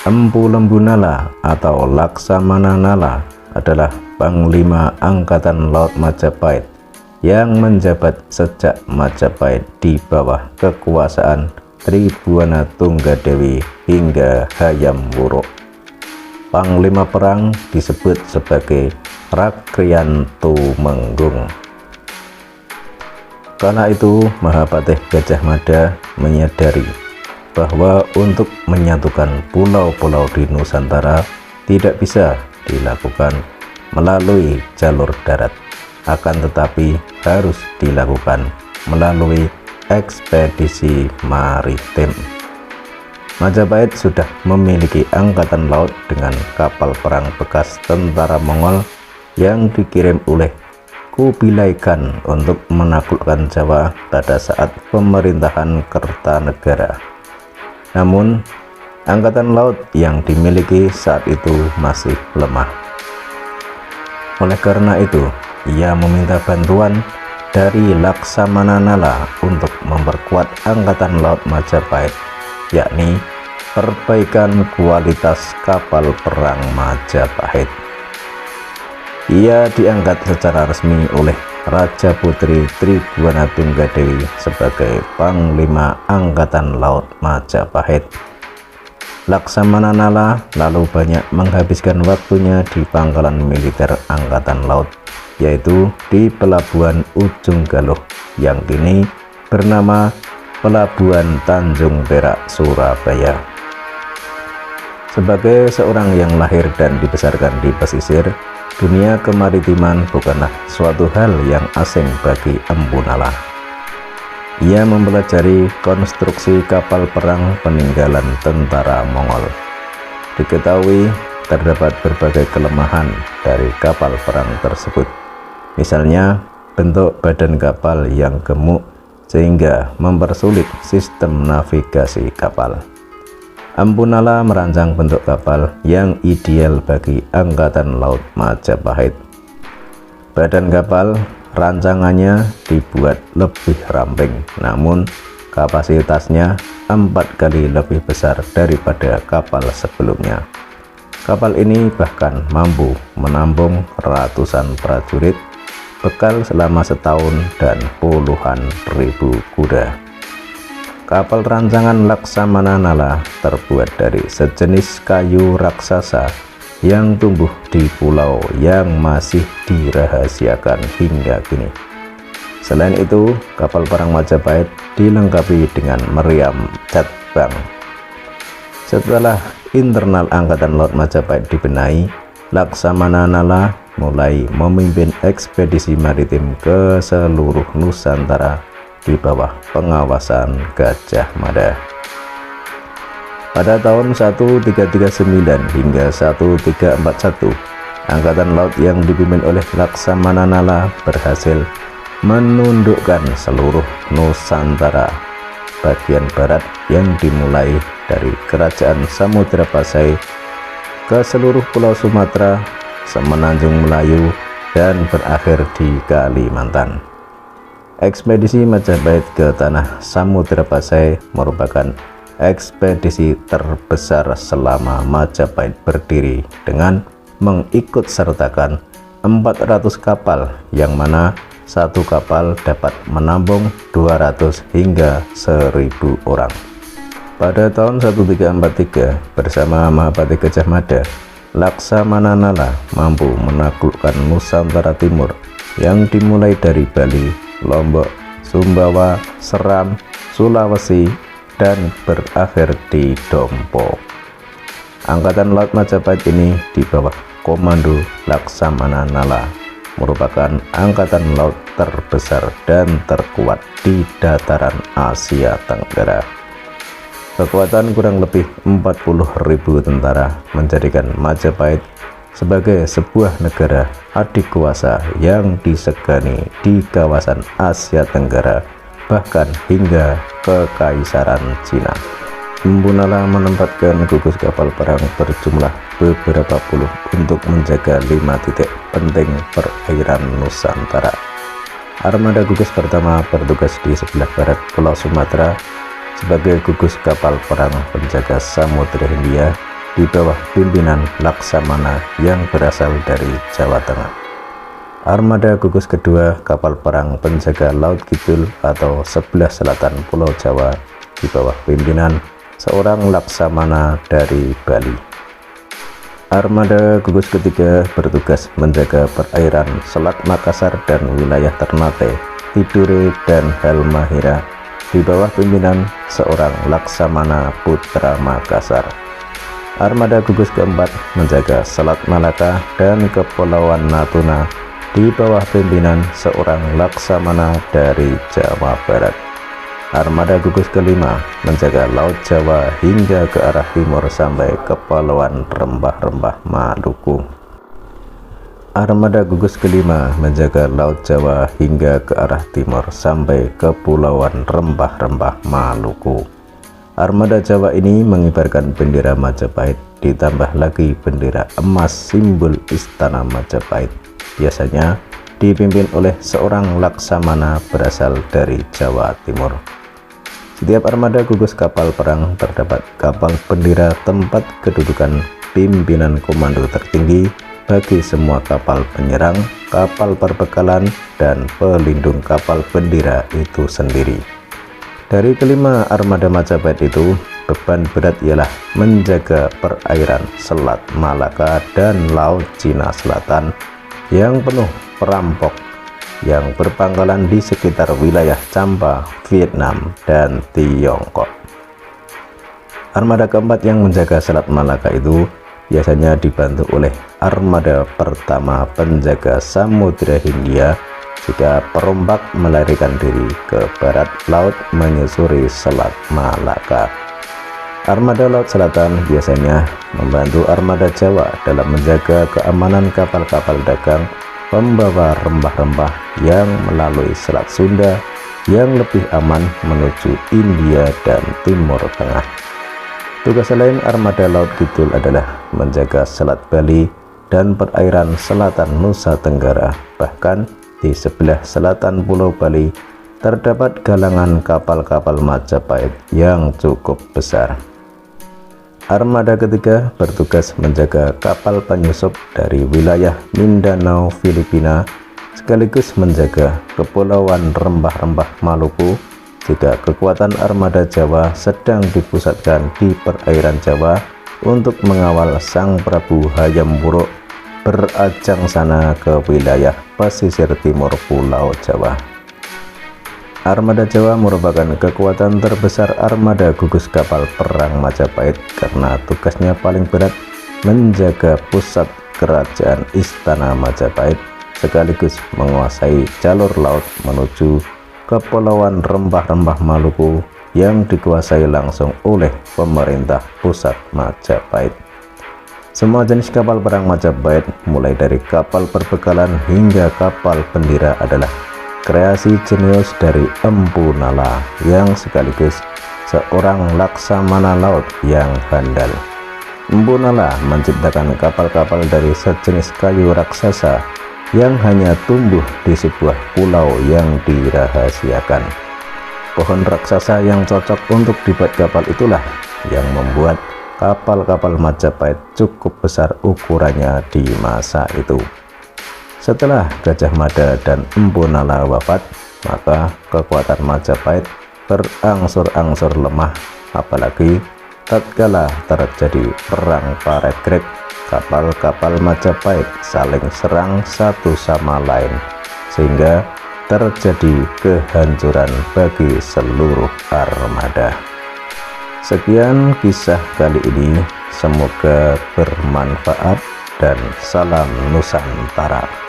Empu Lembu Nala atau Laksamana Nala adalah Panglima Angkatan Laut Majapahit yang menjabat sejak Majapahit di bawah kekuasaan Tribhuwana Tunggadewi hingga Hayam Wuruk. Panglima perang disebut sebagai Rakrian Tumenggung. Kala itu Mahapatih Gajah Mada menyadari bahwa untuk menyatukan pulau-pulau di Nusantara tidak bisa dilakukan melalui jalur darat, akan tetapi harus dilakukan melalui ekspedisi maritim. Majapahit sudah memiliki angkatan laut dengan kapal perang bekas tentara Mongol yang dikirim oleh Kubilai Khan untuk menaklukkan Jawa pada saat pemerintahan Kertanegara. Namun, angkatan laut yang dimiliki saat itu masih lemah. Oleh karena itu, ia meminta bantuan dari Laksamana Nala untuk memperkuat angkatan laut Majapahit, yakni perbaikan kualitas kapal perang Majapahit. Ia diangkat secara resmi oleh Raja Putri Tribhuwana Tunggadewi sebagai Panglima Angkatan Laut Majapahit. Laksamana Nala lalu banyak menghabiskan waktunya di pangkalan militer Angkatan Laut, yaitu di Pelabuhan Ujung Galuh yang kini bernama Pelabuhan Tanjung Perak, Surabaya. Sebagai seorang yang lahir dan dibesarkan di pesisir, dunia kemaritiman bukanlah suatu hal yang asing bagi Empu Nala. Ia mempelajari konstruksi kapal perang peninggalan tentara Mongol. Diketahui terdapat berbagai kelemahan dari kapal perang tersebut. Misalnya, bentuk badan kapal yang gemuk sehingga mempersulit sistem navigasi kapal. Empu Nala merancang bentuk kapal yang ideal bagi Angkatan Laut Majapahit. Badan kapal rancangannya dibuat lebih ramping, namun kapasitasnya 4 kali lebih besar daripada kapal sebelumnya. Kapal ini bahkan mampu menampung ratusan prajurit, bekal selama setahun, dan puluhan ribu kuda. Kapal rancangan Laksamana Nala terbuat dari sejenis kayu raksasa yang tumbuh di pulau yang masih dirahasiakan hingga kini. Selain itu, kapal perang Majapahit dilengkapi dengan meriam catbang. Setelah internal Angkatan Laut Majapahit dibenahi, Laksamana Nala mulai memimpin ekspedisi maritim ke seluruh Nusantara di bawah pengawasan Gajah Mada. Pada tahun 1339 hingga 1341, Angkatan Laut yang dipimpin oleh Laksamana Nala berhasil menundukkan seluruh Nusantara bagian barat yang dimulai dari Kerajaan Samudra Pasai ke seluruh Pulau Sumatera, Semenanjung Melayu, dan berakhir di Kalimantan. Ekspedisi Majapahit ke tanah Samudra Pasai merupakan ekspedisi terbesar selama Majapahit berdiri dengan mengikut sertakan 400 kapal, yang mana satu kapal dapat menampung 200 hingga 1000 orang. Pada tahun 1343 bersama Mahapatih Gajah Mada, Laksamana Nala mampu menaklukkan Nusantara Timur yang dimulai dari Bali, Lombok, Sumbawa, Seram, Sulawesi, dan berakhir di Dompo. Angkatan Laut Majapahit ini di bawah komando Laksamana Nala merupakan angkatan laut terbesar dan terkuat di dataran Asia Tenggara. Kekuatan kurang lebih 40.000 tentara menjadikan Majapahit sebagai sebuah negara adikuasa yang disegani di kawasan Asia Tenggara, bahkan hingga Kekaisaran Cina. Empu Nala menempatkan gugus kapal perang berjumlah beberapa puluh untuk menjaga 5 titik penting perairan Nusantara. Armada gugus pertama bertugas di sebelah barat Pulau Sumatera sebagai gugus kapal perang penjaga Samudra Hindia di bawah pimpinan Laksamana yang berasal dari Jawa Tengah. Armada gugus kedua kapal perang penjaga Laut Kidul atau sebelah selatan Pulau Jawa di bawah pimpinan seorang Laksamana dari Bali. Armada gugus ketiga bertugas menjaga perairan Selat Makassar dan wilayah Ternate, Tidore, dan Halmahera di bawah pimpinan seorang Laksamana Putra Makassar. Armada gugus keempat menjaga Selat Malaka dan Kepulauan Natuna di bawah pimpinan seorang Laksamana dari Jawa Barat. Armada gugus kelima menjaga Laut Jawa hingga ke arah timur sampai Kepulauan Rembah-Rembah Maluku. Armada gugus kelima menjaga Laut Jawa hingga ke arah timur sampai Kepulauan Rembah-Rembah Maluku. Armada Jawa ini mengibarkan bendera Majapahit ditambah lagi bendera emas simbol Istana Majapahit. Biasanya dipimpin oleh seorang Laksamana berasal dari Jawa Timur. Setiap armada gugus kapal perang terdapat kapal bendera tempat kedudukan pimpinan komando tertinggi bagi semua kapal penyerang, kapal perbekalan, dan pelindung kapal bendera itu sendiri. Dari kelima armada Majapahit itu, beban berat ialah menjaga perairan Selat Malaka dan Laut Cina Selatan yang penuh perampok yang berpangkalan di sekitar wilayah Champa, Vietnam, dan Tiongkok. Armada keempat yang menjaga Selat Malaka itu biasanya dibantu oleh armada pertama penjaga Samudra Hindia jika perombak melarikan diri ke barat laut menyusuri Selat Malaka. Armada Laut Selatan biasanya membantu armada Jawa dalam menjaga keamanan kapal-kapal dagang pembawa rempah-rempah yang melalui Selat Sunda yang lebih aman menuju India dan Timur Tengah. Tugas lain armada Laut Kidul adalah menjaga Selat Bali dan perairan selatan Nusa Tenggara. Bahkan di sebelah selatan Pulau Bali terdapat galangan kapal-kapal Majapahit yang cukup besar. Armada ketiga bertugas menjaga kapal penyusup dari wilayah Mindanao, Filipina, sekaligus menjaga Kepulauan Rembah-Rembah Maluku jika kekuatan armada Jawa sedang dipusatkan di perairan Jawa untuk mengawal Sang Prabu Hayam Wuruk berajang sana ke wilayah pesisir timur Pulau Jawa. Armada Jawa merupakan kekuatan terbesar armada gugus kapal perang Majapahit karena tugasnya paling berat menjaga pusat kerajaan Istana Majapahit sekaligus menguasai jalur laut menuju Kepulauan Rembah-Rembah Maluku yang dikuasai langsung oleh pemerintah pusat Majapahit. Semua jenis kapal perang Majapahit mulai dari kapal perbekalan hingga kapal bendera adalah kreasi jenius dari Empu Nala yang sekaligus seorang laksamana laut yang handal. Empu Nala menciptakan kapal-kapal dari sejenis kayu raksasa yang hanya tumbuh di sebuah pulau yang dirahasiakan. Pohon raksasa yang cocok untuk dibuat kapal itulah yang membuat kapal-kapal Majapahit cukup besar ukurannya di masa itu. Setelah Gajah Mada dan Empu Nala wafat, maka kekuatan Majapahit berangsur-angsur lemah, apalagi tatkala terjadi perang Paregreg, kapal-kapal Majapahit saling serang satu sama lain, sehingga terjadi kehancuran bagi seluruh armada. Sekian kisah kali ini, semoga bermanfaat dan salam Nusantara.